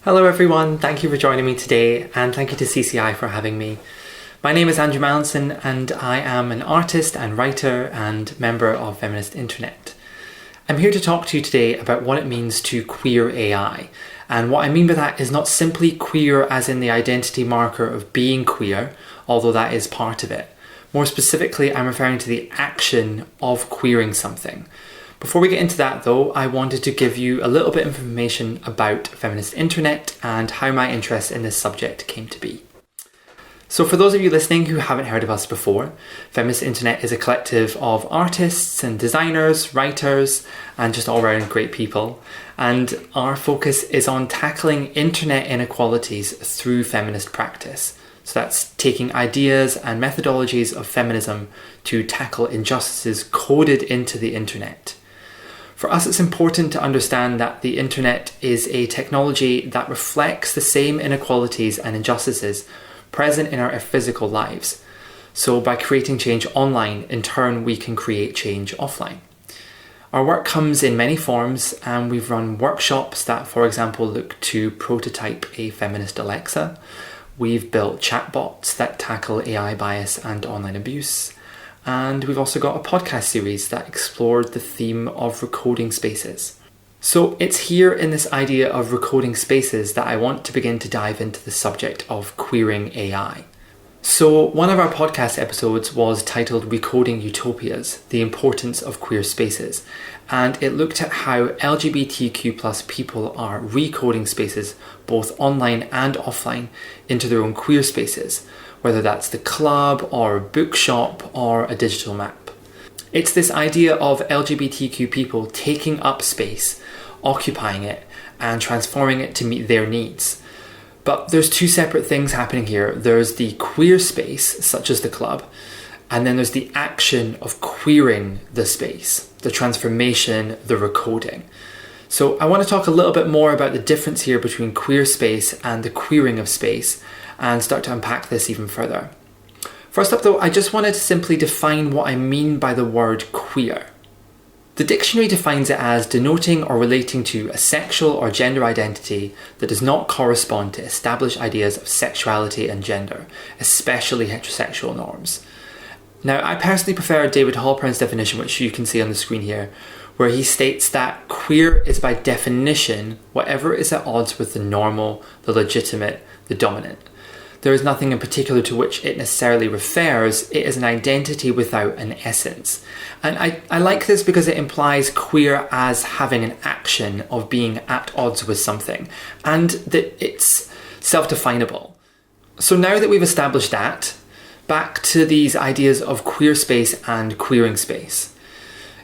Hello everyone, thank you for joining me today and thank you to CCI for having me. My name is Andrew Mallinson and I am an artist and writer and member of Feminist Internet. I'm here to talk to you today about what it means to queer AI, and what I mean by that is not simply queer as in the identity marker of being queer, although that is part of it. More specifically, I'm referring to the action of queering something. Before we get into that though, I wanted to give you a little bit of information about Feminist Internet and how my interest in this subject came to be. So for those of you listening who haven't heard of us before, Feminist Internet is a collective of artists and designers, writers, and just all around great people. And our focus is on tackling internet inequalities through feminist practice. So that's taking ideas and methodologies of feminism to tackle injustices coded into the internet. For us, it's important to understand that the internet is a technology that reflects the same inequalities and injustices present in our physical lives. So by creating change online, in turn, we can create change offline. Our work comes in many forms, and we've run workshops that, for example, look to prototype a feminist Alexa. We've built chatbots that tackle AI bias and online abuse. And we've also got a podcast series that explored the theme of recoding spaces. So it's here in this idea of recoding spaces that I want to begin to dive into the subject of queering AI. So one of our podcast episodes was titled Recoding Utopias, the Importance of Queer Spaces. And it looked at how LGBTQ+ people are recoding spaces, both online and offline, into their own queer spaces, whether that's the club or a bookshop or a digital map. It's this idea of LGBTQ people taking up space, occupying it, and transforming it to meet their needs. But there's two separate things happening here. There's the queer space, such as the club, and then there's the action of queering the space, the transformation, the recoding. So I want to talk a little bit more about the difference here between queer space and the queering of space, and start to unpack this even further. First up though, I just wanted to simply define what I mean by the word queer. The dictionary defines it as denoting or relating to a sexual or gender identity that does not correspond to established ideas of sexuality and gender, especially heterosexual norms. Now, I personally prefer David Halpern's definition, which you can see on the screen here, where he states that queer is by definition whatever is at odds with the normal, the legitimate, the dominant. There is nothing in particular to which it necessarily refers. It is an identity without an essence. And I like this because it implies queer as having an action of being at odds with something, and that it's self-definable. So now that we've established that, back to these ideas of queer space and queering space.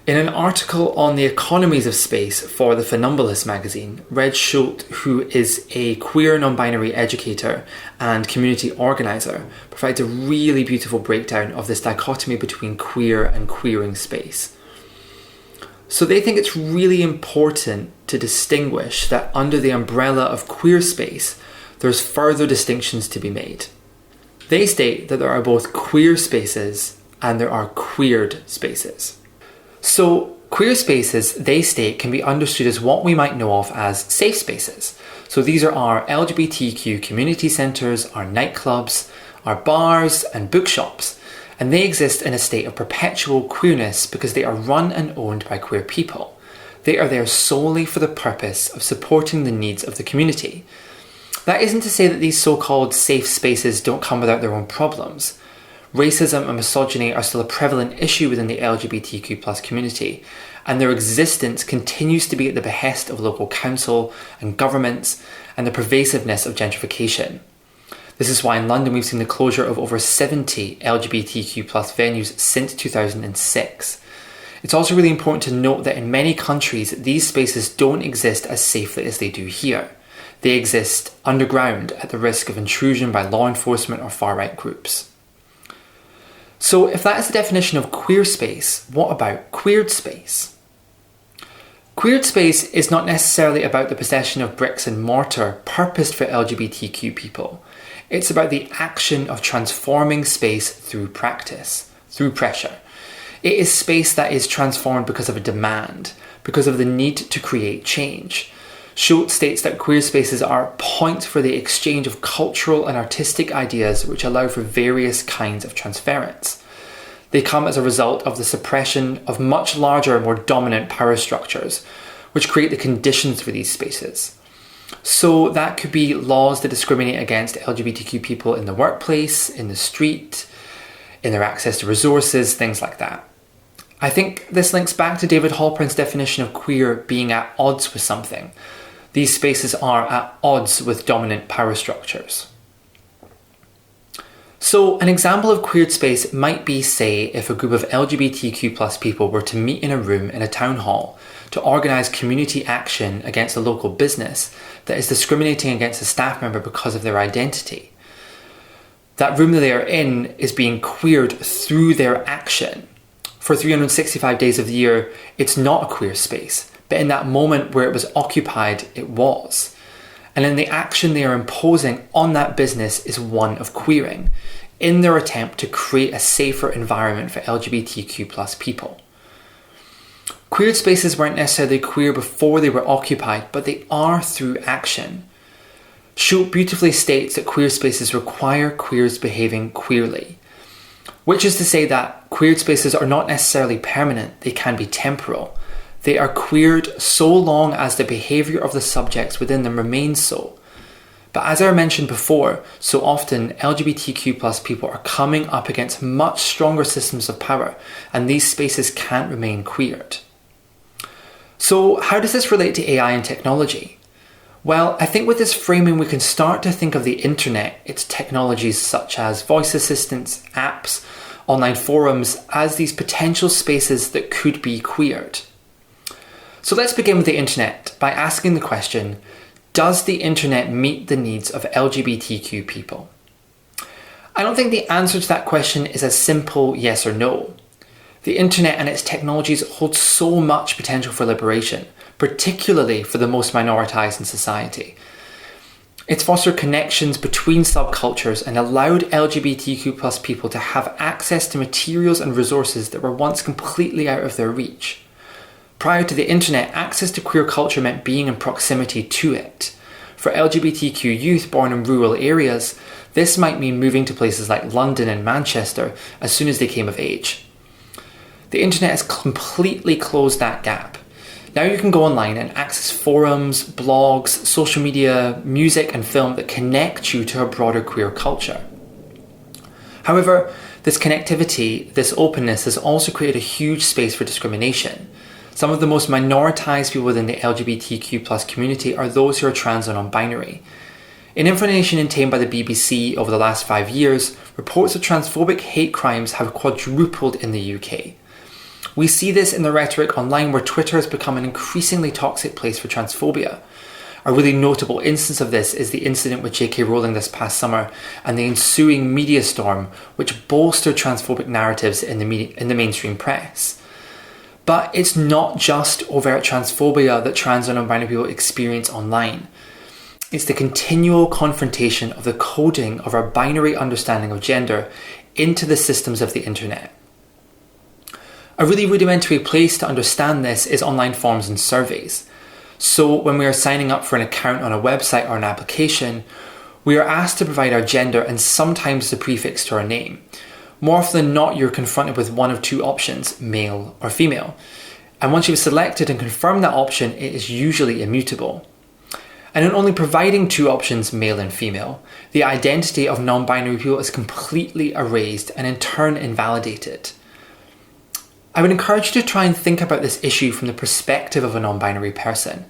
In an article on the economies of space for the Funambulist magazine, Reg Schult, who is a queer non-binary educator and community organiser, provides a really beautiful breakdown of this dichotomy between queer and queering space. So they think it's really important to distinguish that under the umbrella of queer space, there's further distinctions to be made. They state that there are both queer spaces and there are queered spaces. So queer spaces, they state, can be understood as what we might know of as safe spaces. So these are our LGBTQ community centres, our nightclubs, our bars and bookshops. And they exist in a state of perpetual queerness because they are run and owned by queer people. They are there solely for the purpose of supporting the needs of the community. That isn't to say that these so-called safe spaces don't come without their own problems. Racism and misogyny are still a prevalent issue within the LGBTQ+ community, and their existence continues to be at the behest of local council and governments and the pervasiveness of gentrification. This is why in London we've seen the closure of over 70 LGBTQ+ venues since 2006. It's also really important to note that in many countries these spaces don't exist as safely as they do here. They exist underground at the risk of intrusion by law enforcement or far-right groups. So if that is the definition of queer space, what about queered space? Queered space is not necessarily about the possession of bricks and mortar purposed for LGBTQ people. It's about the action of transforming space through practice, through pressure. It is space that is transformed because of a demand, because of the need to create change. Schultz states that queer spaces are points for the exchange of cultural and artistic ideas which allow for various kinds of transference. They come as a result of the suppression of much larger, more dominant power structures, which create the conditions for these spaces. So that could be laws that discriminate against LGBTQ people in the workplace, in the street, in their access to resources, things like that. I think this links back to David Halpern's definition of queer being at odds with something. These spaces are at odds with dominant power structures. So an example of queered space might be, say, if a group of LGBTQ+ people were to meet in a room in a town hall to organise community action against a local business that is discriminating against a staff member because of their identity. That room that they are in is being queered through their action. For 365 days of the year, it's not a queer space, but in that moment where it was occupied, it was. And then the action they are imposing on that business is one of queering, in their attempt to create a safer environment for LGBTQ+ people. Queered spaces weren't necessarily queer before they were occupied, but they are through action. Schultz beautifully states that queer spaces require queers behaving queerly, which is to say that queered spaces are not necessarily permanent, they can be temporal. They are queered so long as the behaviour of the subjects within them remains so. But as I mentioned before, so often LGBTQ+ people are coming up against much stronger systems of power, and these spaces can't remain queered. So how does this relate to AI and technology? Well, I think with this framing we can start to think of the internet, its technologies such as voice assistants, apps, online forums, as these potential spaces that could be queered. So let's begin with the internet by asking the question, does the internet meet the needs of LGBTQ people? I don't think the answer to that question is a simple yes or no. The internet and its technologies hold so much potential for liberation, particularly for the most minoritized in society. It's fostered connections between subcultures and allowed LGBTQ+ people to have access to materials and resources that were once completely out of their reach. Prior to the internet, access to queer culture meant being in proximity to it. For LGBTQ youth born in rural areas, this might mean moving to places like London and Manchester as soon as they came of age. The internet has completely closed that gap. Now you can go online and access forums, blogs, social media, music and film that connect you to a broader queer culture. However, this connectivity, this openness has also created a huge space for discrimination. Some of the most minoritized people within the LGBTQ+ community are those who are trans and non-binary. In information obtained by the BBC over the last 5 years, reports of transphobic hate crimes have quadrupled in the UK. We see this in the rhetoric online where Twitter has become an increasingly toxic place for transphobia. A really notable instance of this is the incident with J.K. Rowling this past summer and the ensuing media storm which bolstered transphobic narratives in the mainstream press. But it's not just overt transphobia that trans and non-binary people experience online. It's the continual confrontation of the coding of our binary understanding of gender into the systems of the internet. A really rudimentary place to understand this is online forums and surveys. So when we are signing up for an account on a website or an application, we are asked to provide our gender and sometimes the prefix to our name. More often than not, you're confronted with one of two options, male or female. And once you've selected and confirmed that option, it is usually immutable. And in only providing two options, male and female, the identity of non-binary people is completely erased and in turn invalidated. I would encourage you to try and think about this issue from the perspective of a non-binary person,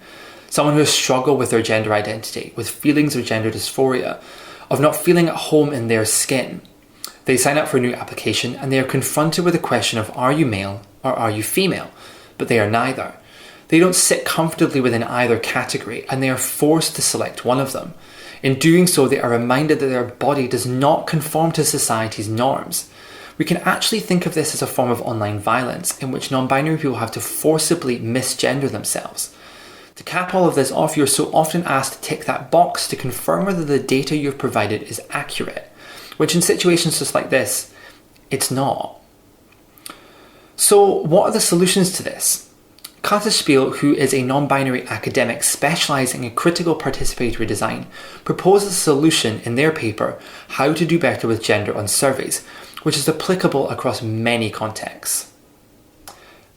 someone who has struggled with their gender identity, with feelings of gender dysphoria, of not feeling at home in their skin. They sign up for a new application and they are confronted with the question of are you male or are you female? But they are neither. They don't sit comfortably within either category and they are forced to select one of them. In doing so, they are reminded that their body does not conform to society's norms. We can actually think of this as a form of online violence in which non-binary people have to forcibly misgender themselves. To cap all of this off, you're so often asked to tick that box to confirm whether the data you've provided is accurate, which in situations just like this, it's not. So what are the solutions to this? Kata Spiel, who is a non-binary academic specialising in critical participatory design, proposes a solution in their paper, How to Do Better with Gender on Surveys, which is applicable across many contexts.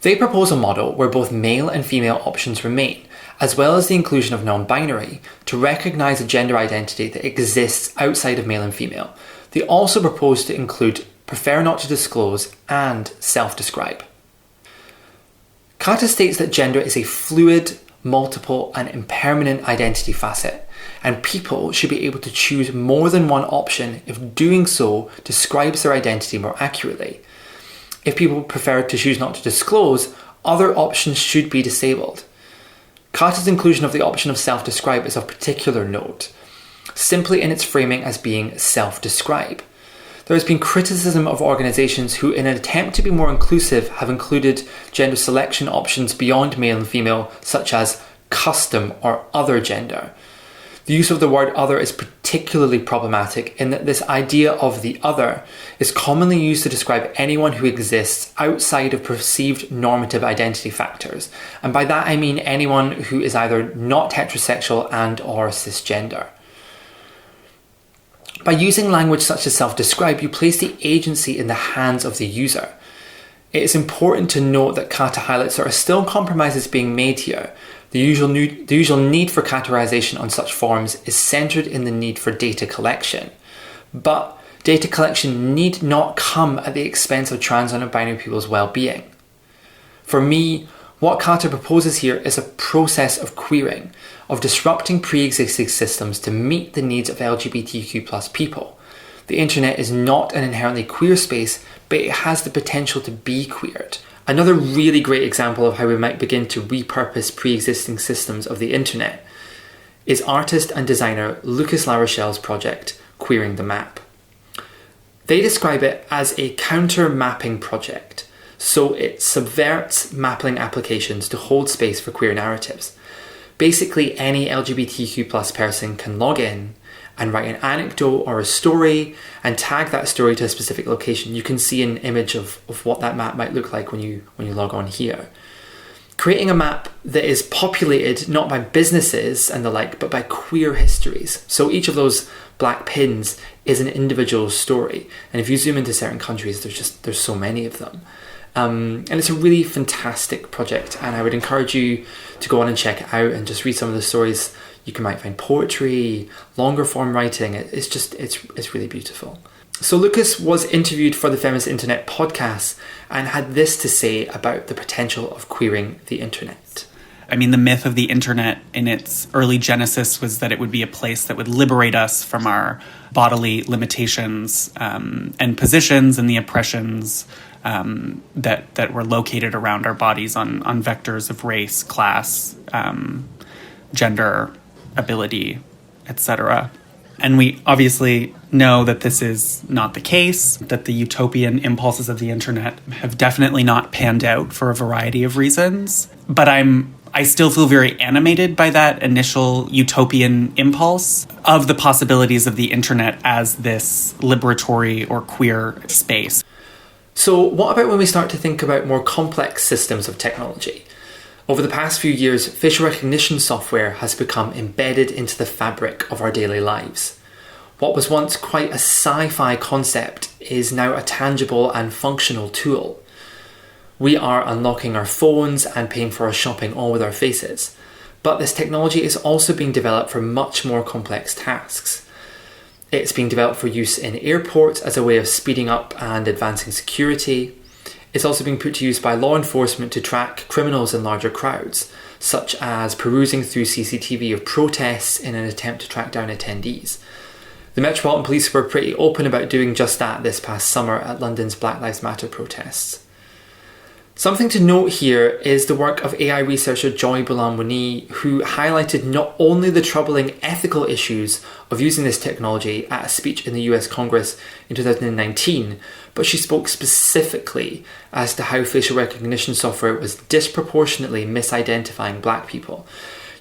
They propose a model where both male and female options remain, as well as the inclusion of non-binary, to recognise a gender identity that exists outside of male and female. They also propose to include prefer not to disclose and self-describe. Kata states that gender is a fluid, multiple and impermanent identity facet, and people should be able to choose more than one option if doing so describes their identity more accurately. If people prefer to choose not to disclose, other options should be disabled. Kata's inclusion of the option of self-describe is of particular note, simply in its framing as being self-describe. There has been criticism of organisations who, in an attempt to be more inclusive, have included gender selection options beyond male and female, such as custom or other gender. The use of the word other is particularly problematic in that this idea of the other is commonly used to describe anyone who exists outside of perceived normative identity factors, and by that I mean anyone who is either not heterosexual and or cisgender. By using language such as self-describe, you place the agency in the hands of the user. It is important to note that Kata highlights there are still compromises being made here. The usual need for categorization on such forms is centred in the need for data collection. But data collection need not come at the expense of trans and non-binary people's well-being. For me, what Kata proposes here is a process of queering, of disrupting pre-existing systems to meet the needs of LGBTQ+ people. The internet is not an inherently queer space, but it has the potential to be queered. Another really great example of how we might begin to repurpose pre-existing systems of the internet is artist and designer Lucas Larochelle's project, Queering the Map. They describe it as a counter-mapping project, so it subverts mapping applications to hold space for queer narratives. Basically, any LGBTQ+ person can log in and write an anecdote or a story and tag that story to a specific location. You can see an image of what that map might look like when you log on here. Creating a map that is populated not by businesses and the like, but by queer histories. So each of those black pins is an individual story. And if you zoom into certain countries, there's so many of them. And it's a really fantastic project, and I would encourage you to go on and check it out and just read some of the stories. You might find poetry, longer form writing. It's really beautiful. So Lucas was interviewed for the Feminist Internet podcast and had this to say about the potential of queering the internet. I mean, the myth of the internet in its early genesis was that it would be a place that would liberate us from our bodily limitations and positions and the oppressions that were located around our bodies on vectors of race, class, gender, ability, etc. And we obviously know that this is not the case, that the utopian impulses of the internet have definitely not panned out for a variety of reasons. But I still feel very animated by that initial utopian impulse of the possibilities of the internet as this liberatory or queer space. So what about when we start to think about more complex systems of technology? Over the past few years, facial recognition software has become embedded into the fabric of our daily lives. What was once quite a sci-fi concept is now a tangible and functional tool. We are unlocking our phones and paying for our shopping all with our faces. But this technology is also being developed for much more complex tasks. It's being developed for use in airports as a way of speeding up and advancing security. It's also being put to use by law enforcement to track criminals in larger crowds, such as perusing through CCTV of protests in an attempt to track down attendees. The Metropolitan Police were pretty open about doing just that this past summer at London's Black Lives Matter protests. Something to note here is the work of AI researcher Joy Boulhan-Wini, who highlighted not only the troubling ethical issues of using this technology at a speech in the US Congress in 2019, but she spoke specifically as to how facial recognition software was disproportionately misidentifying Black people.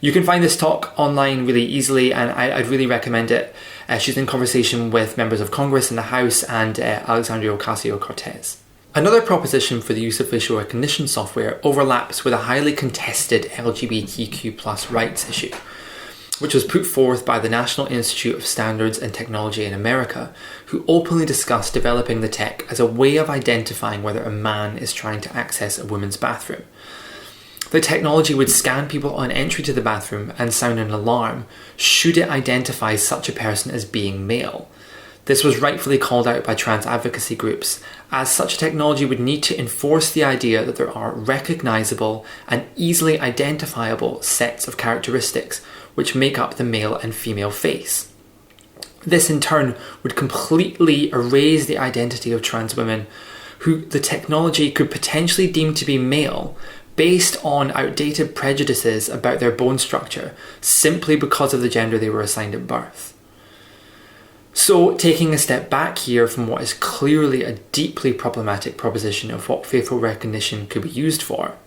You can find this talk online really easily, and I'd really recommend it. She's in conversation with members of Congress in the House and Alexandria Ocasio-Cortez. Another proposition for the use of facial recognition software overlaps with a highly contested LGBTQ+ rights issue, which was put forth by the National Institute of Standards and Technology in America, who openly discussed developing the tech as a way of identifying whether a man is trying to access a woman's bathroom. The technology would scan people on entry to the bathroom and sound an alarm should it identify such a person as being male. This was rightfully called out by trans advocacy groups, as such a technology would need to enforce the idea that there are recognisable and easily identifiable sets of characteristics which make up the male and female face. This in turn would completely erase the identity of trans women who the technology could potentially deem to be male based on outdated prejudices about their bone structure simply because of the gender they were assigned at birth. So, taking a step back here from what is clearly a deeply problematic proposition of what facial recognition could be used for,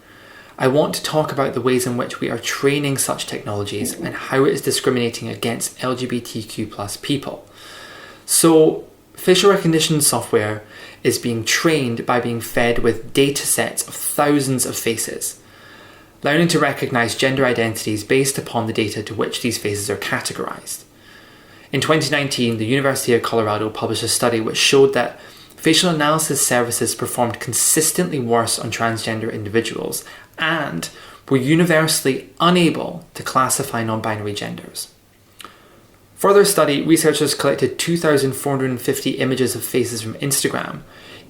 I want to talk about the ways in which we are training such technologies and how it is discriminating against LGBTQ+ people. So, facial recognition software is being trained by being fed with data sets of thousands of faces, learning to recognise gender identities based upon the data to which these faces are categorised. In 2019, the University of Colorado published a study which showed that facial analysis services performed consistently worse on transgender individuals and were universally unable to classify non-binary genders. For their study, researchers collected 2,450 images of faces from Instagram,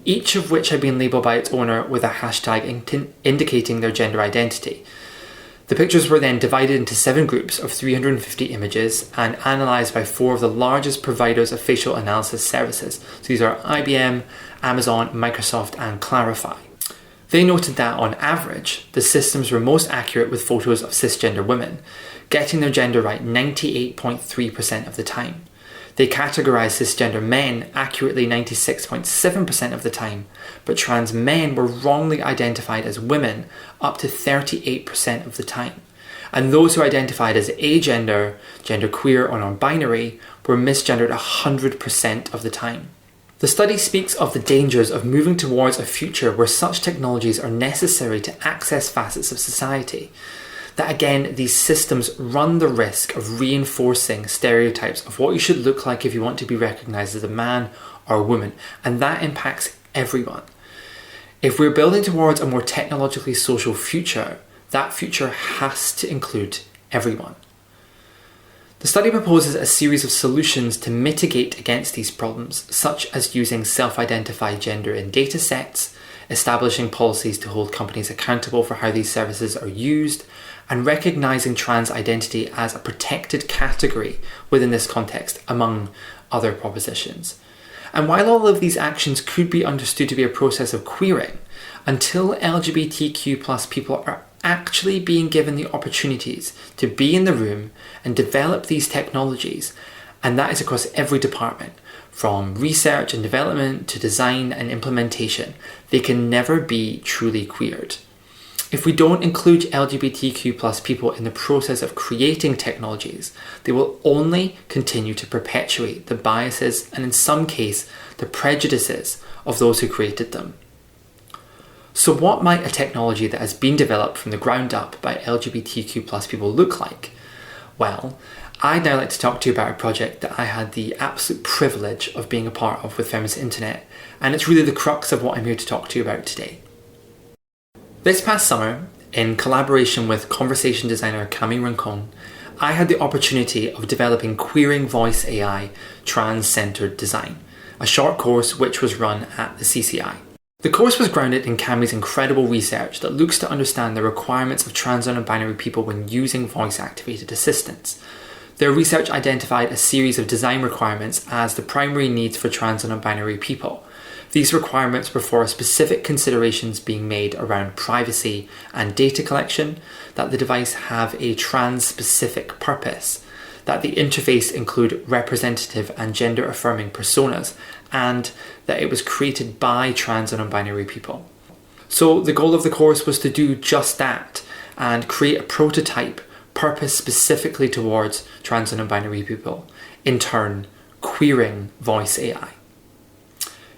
each of which had been labelled by its owner with a hashtag indicating their gender identity. The pictures were then divided into 7 groups of 350 images and analysed by 4 of the largest providers of facial analysis services. So these are IBM, Amazon, Microsoft and Clarify. They noted that on average, the systems were most accurate with photos of cisgender women, getting their gender right 98.3% of the time. They categorised cisgender men accurately 96.7% of the time, but trans men were wrongly identified as women up to 38% of the time. And those who identified as agender, genderqueer or non-binary were misgendered 100% of the time. The study speaks of the dangers of moving towards a future where such technologies are necessary to access facets of society. That again, these systems run the risk of reinforcing stereotypes of what you should look like if you want to be recognised as a man or a woman, and that impacts everyone. If we're building towards a more technologically social future, that future has to include everyone. The study proposes a series of solutions to mitigate against these problems, such as using self-identified gender in data sets, establishing policies to hold companies accountable for how these services are used, and recognising trans identity as a protected category within this context, among other propositions. And while all of these actions could be understood to be a process of queering, until LGBTQ+ people are actually being given the opportunities to be in the room and develop these technologies, and that is across every department, from research and development to design and implementation, they can never be truly queered. If we don't include LGBTQ+ people in the process of creating technologies, they will only continue to perpetuate the biases and in some case, the prejudices of those who created them. So what might a technology that has been developed from the ground up by LGBTQ+ people look like? Well, I'd now like to talk to you about a project that I had the absolute privilege of being a part of with Feminist Internet, and it's really the crux of what I'm here to talk to you about today. This past summer, in collaboration with conversation designer Camille Rincon, I had the opportunity of developing Queering Voice AI Trans-Centered Design, a short course which was run at the CCI. The course was grounded in Cami's incredible research that looks to understand the requirements of trans and non-binary people when using voice-activated assistants. Their research identified a series of design requirements as the primary needs for trans and non-binary people. These requirements were for specific considerations being made around privacy and data collection, that the device have a trans-specific purpose, that the interface include representative and gender-affirming personas, and that it was created by trans and non-binary people. So the goal of the course was to do just that and create a prototype purposed specifically towards trans and non-binary people, in turn queering voice AI.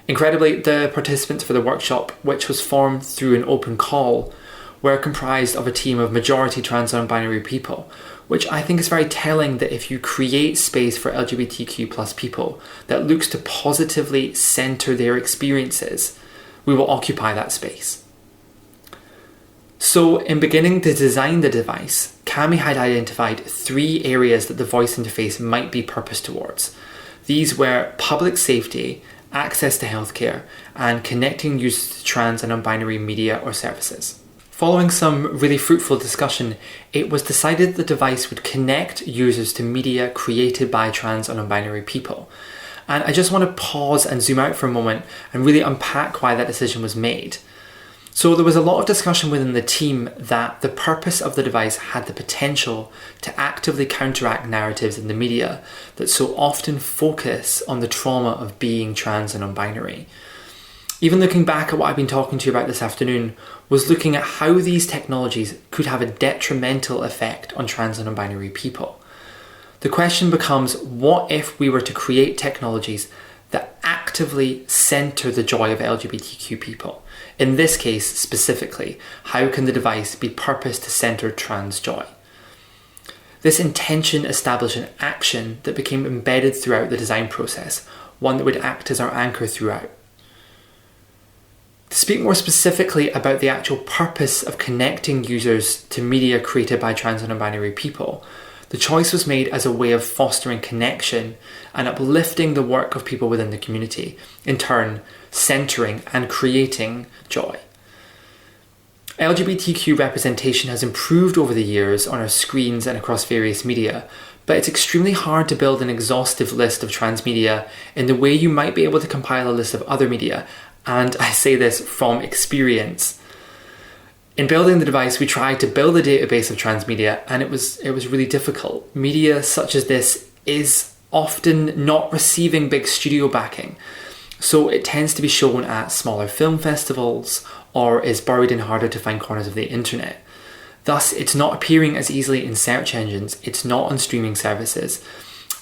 Incredibly, the participants for the workshop, which was formed through an open call, were comprised of a team of majority trans and non-binary people, which I think is very telling that if you create space for LGBTQ plus people that looks to positively centre their experiences, we will occupy that space. So in beginning to design the device, Cami had identified 3 areas that the voice interface might be purposed towards. These were public safety, access to healthcare, and connecting users to trans and non-binary media or services. Following some really fruitful discussion, it was decided that the device would connect users to media created by trans and non-binary people. And I just want to pause and zoom out for a moment and really unpack why that decision was made. So there was a lot of discussion within the team that the purpose of the device had the potential to actively counteract narratives in the media that so often focus on the trauma of being trans and non-binary. Even looking back at what I've been talking to you about this afternoon was looking at how these technologies could have a detrimental effect on trans and non-binary people. The question becomes, what if we were to create technologies that actively centre the joy of LGBTQ people? In this case specifically, how can the device be purposed to centre trans joy? This intention established an action that became embedded throughout the design process, one that would act as our anchor throughout. To speak more specifically about the actual purpose of connecting users to media created by trans and non-binary people, the choice was made as a way of fostering connection and uplifting the work of people within the community, in turn centering and creating joy. LGBTQ representation has improved over the years on our screens and across various media, but it's extremely hard to build an exhaustive list of trans media in the way you might be able to compile a list of other media, and I say this from experience. In building the device, we tried to build a database of trans media, and it was really difficult. Media such as this is often not receiving big studio backing, so it tends to be shown at smaller film festivals or is buried in harder to find corners of the internet. Thus, it's not appearing as easily in search engines, it's not on streaming services.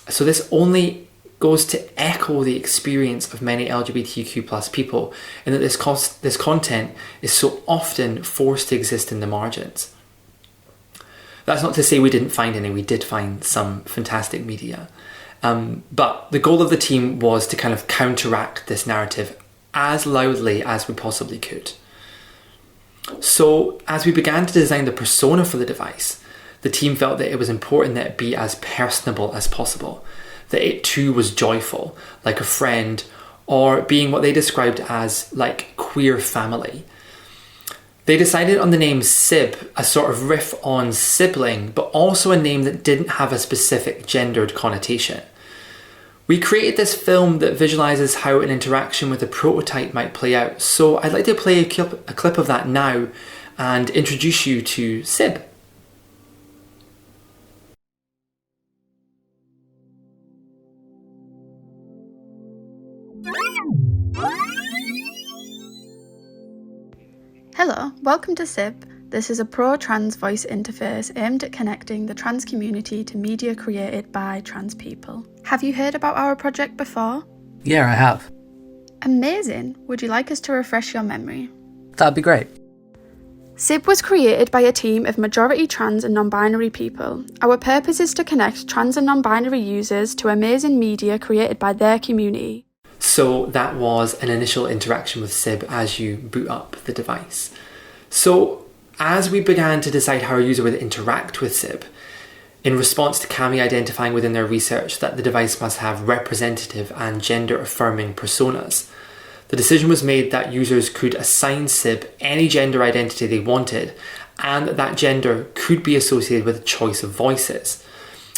So this only goes to echo the experience of many LGBTQ plus people in that this content is so often forced to exist in the margins. That's not to say we didn't find any, we did find some fantastic media. But the goal of the team was to kind of counteract this narrative as loudly as we possibly could. So as we began to design the persona for the device, the team felt that it was important that it be as personable as possible, that it too was joyful, like a friend, or being what they described as like queer family. They decided on the name Sib, a sort of riff on sibling, but also a name that didn't have a specific gendered connotation. We created this film that visualises how an interaction with a prototype might play out, so I'd like to play a clip of that now and introduce you to Sib. Hello, welcome to SIB. This is a pro-trans voice interface aimed at connecting the trans community to media created by trans people. Have you heard about our project before? Yeah, I have. Amazing! Would you like us to refresh your memory? That'd be great. SIB was created by a team of majority trans and non-binary people. Our purpose is to connect trans and non-binary users to amazing media created by their community. So that was an initial interaction with Sib as you boot up the device. So as we began to decide how our user would interact with Sib, in response to Cami identifying within their research that the device must have representative and gender-affirming personas, the decision was made that users could assign Sib any gender identity they wanted, and that gender could be associated with a choice of voices.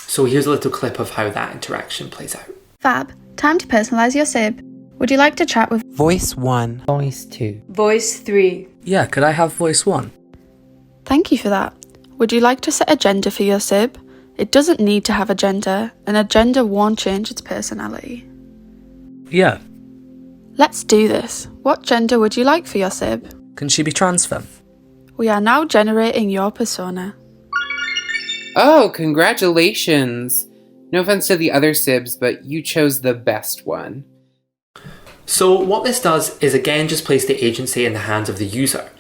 So here's a little clip of how that interaction plays out. Fab, time to personalise your SIB. Would you like to chat with Voice 1. Voice 2. Voice 3. Yeah, could I have voice 1? Thank you for that. Would you like to set a gender for your SIB? It doesn't need to have a gender, and a gender won't change its personality. Yeah. Let's do this. What gender would you like for your SIB? Can she be trans femme? We are now generating your persona. Oh, congratulations! No offense to the other Sibs, but you chose the best one. So what this does is again just place the agency in the hands of the user,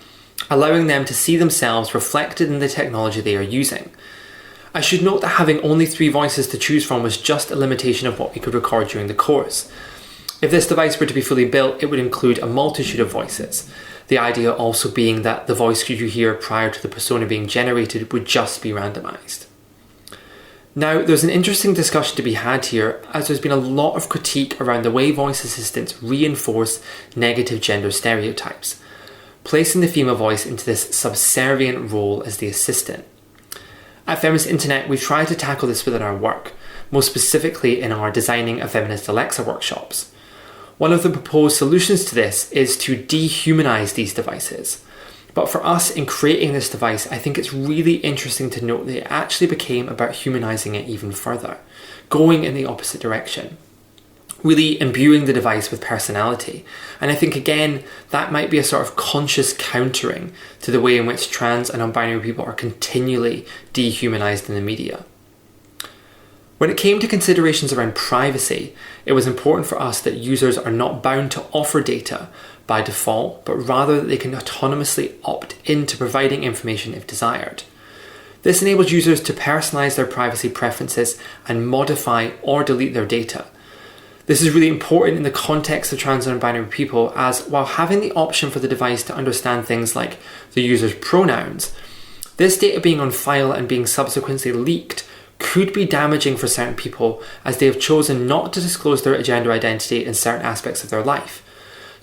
allowing them to see themselves reflected in the technology they are using. I should note that having only 3 voices to choose from was just a limitation of what we could record during the course. If this device were to be fully built, it would include a multitude of voices. The idea also being that the voice you hear prior to the persona being generated would just be randomized. Now, there's an interesting discussion to be had here, as there's been a lot of critique around the way voice assistants reinforce negative gender stereotypes, placing the female voice into this subservient role as the assistant. At Feminist Internet, we've tried to tackle this within our work, most specifically in our Designing a Feminist Alexa workshops. One of the proposed solutions to this is to dehumanize these devices. But for us, in creating this device, I think it's really interesting to note that it actually became about humanizing it even further, going in the opposite direction, really imbuing the device with personality. And I think, again, that might be a sort of conscious countering to the way in which trans and non-binary people are continually dehumanized in the media. When it came to considerations around privacy, it was important for us that users are not bound to offer data by default, but rather that they can autonomously opt into providing information if desired. This enables users to personalize their privacy preferences and modify or delete their data. This is really important in the context of trans and non-binary people, as while having the option for the device to understand things like the user's pronouns, this data being on file and being subsequently leaked could be damaging for certain people, as they have chosen not to disclose their gender identity in certain aspects of their life.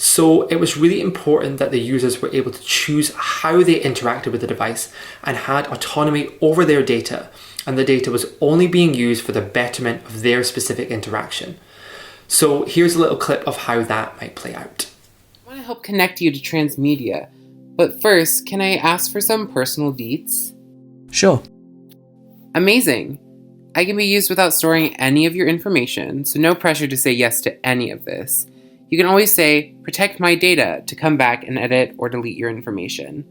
So it was really important that the users were able to choose how they interacted with the device and had autonomy over their data, and the data was only being used for the betterment of their specific interaction. So here's a little clip of how that might play out. I want to help connect you to transmedia, but first, can I ask for some personal deets? Sure. Amazing. I can be used without storing any of your information, so no pressure to say yes to any of this. You can always say, protect my data, to come back and edit or delete your information.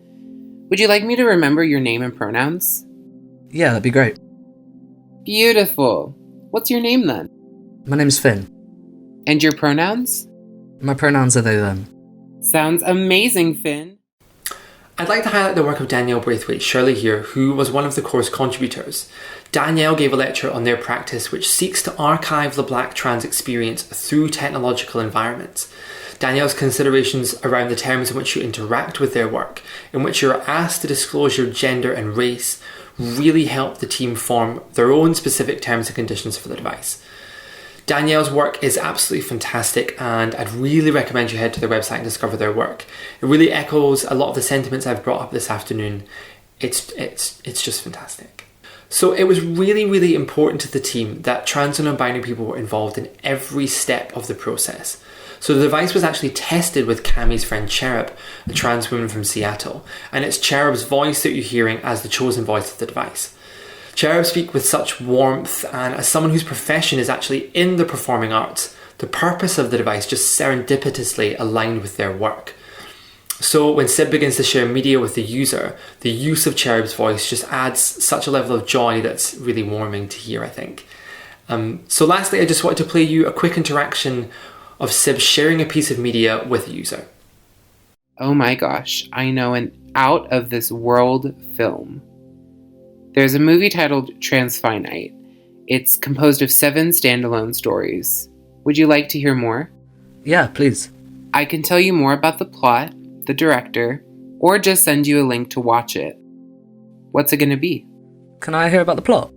Would you like me to remember your name and pronouns? Yeah, that'd be great. Beautiful. What's your name then? My name's Finn. And your pronouns? My pronouns are they, them. Sounds amazing, Finn. I'd like to highlight the work of Danielle Braithwaite-Shirley here, who was one of the course contributors. Danielle gave a lecture on their practice which seeks to archive the Black trans experience through technological environments. Danielle's considerations around the terms in which you interact with their work, in which you're asked to disclose your gender and race, really helped the team form their own specific terms and conditions for the device. Danielle's work is absolutely fantastic, and I'd really recommend you head to their website and discover their work. It really echoes a lot of the sentiments I've brought up this afternoon. It's just fantastic. So it was really, really important to the team that trans and non-binary people were involved in every step of the process. So the device was actually tested with Cammie's friend Cherub, a trans woman from Seattle, and it's Cherub's voice that you're hearing as the chosen voice of the device. Cherub speak with such warmth, and as someone whose profession is actually in the performing arts, the purpose of the device just serendipitously aligned with their work. So when Sib begins to share media with the user, the use of Cherub's voice just adds such a level of joy that's really warming to hear, I think. So lastly, I just wanted to play you a quick interaction of Sib sharing a piece of media with a user. Oh my gosh, I know an out of this world film. There's a movie titled Transfinite. It's composed of 7 standalone stories. Would you like to hear more? Yeah, please. I can tell you more about the plot, the director, or just send you a link to watch it. What's it going to be? Can I hear about the plot?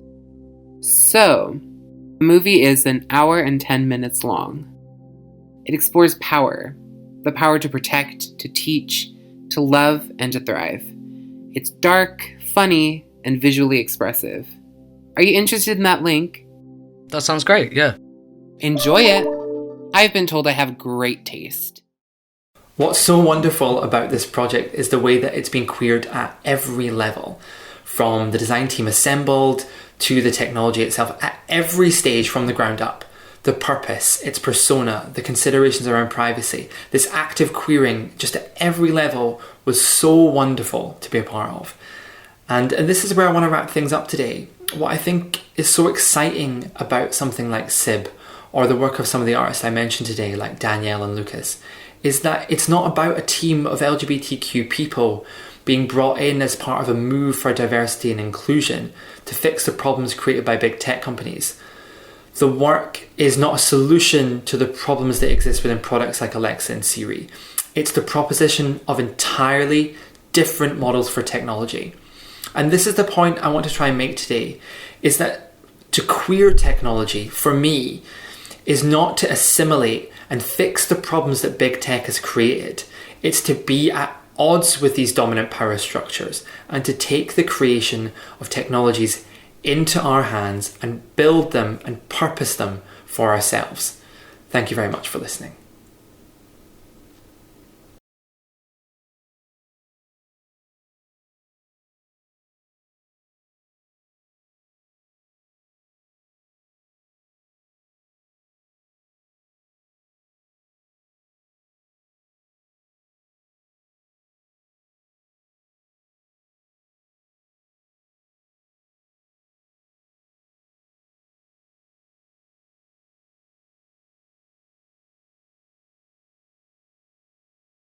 So, the movie is an hour and 10 minutes long. It explores power, the power to protect, to teach, to love, and to thrive. It's dark, funny, and visually expressive. Are you interested in that link? That sounds great, yeah. Enjoy it! I've been told I have great taste. What's so wonderful about this project is the way that it's been queered at every level, from the design team assembled to the technology itself, at every stage from the ground up. The purpose, its persona, the considerations around privacy, this active queering just at every level was so wonderful to be a part of. And this is where I want to wrap things up today. What I think is so exciting about something like SIB, or the work of some of the artists I mentioned today, like Danielle and Lucas, is that it's not about a team of LGBTQ people being brought in as part of a move for diversity and inclusion to fix the problems created by big tech companies. The work is not a solution to the problems that exist within products like Alexa and Siri. It's the proposition of entirely different models for technology. And this is the point I want to try and make today, is that to queer technology, for me, is not to assimilate and fix the problems that big tech has created. It's to be at odds with these dominant power structures and to take the creation of technologies into our hands and build them and purpose them for ourselves. Thank you very much for listening.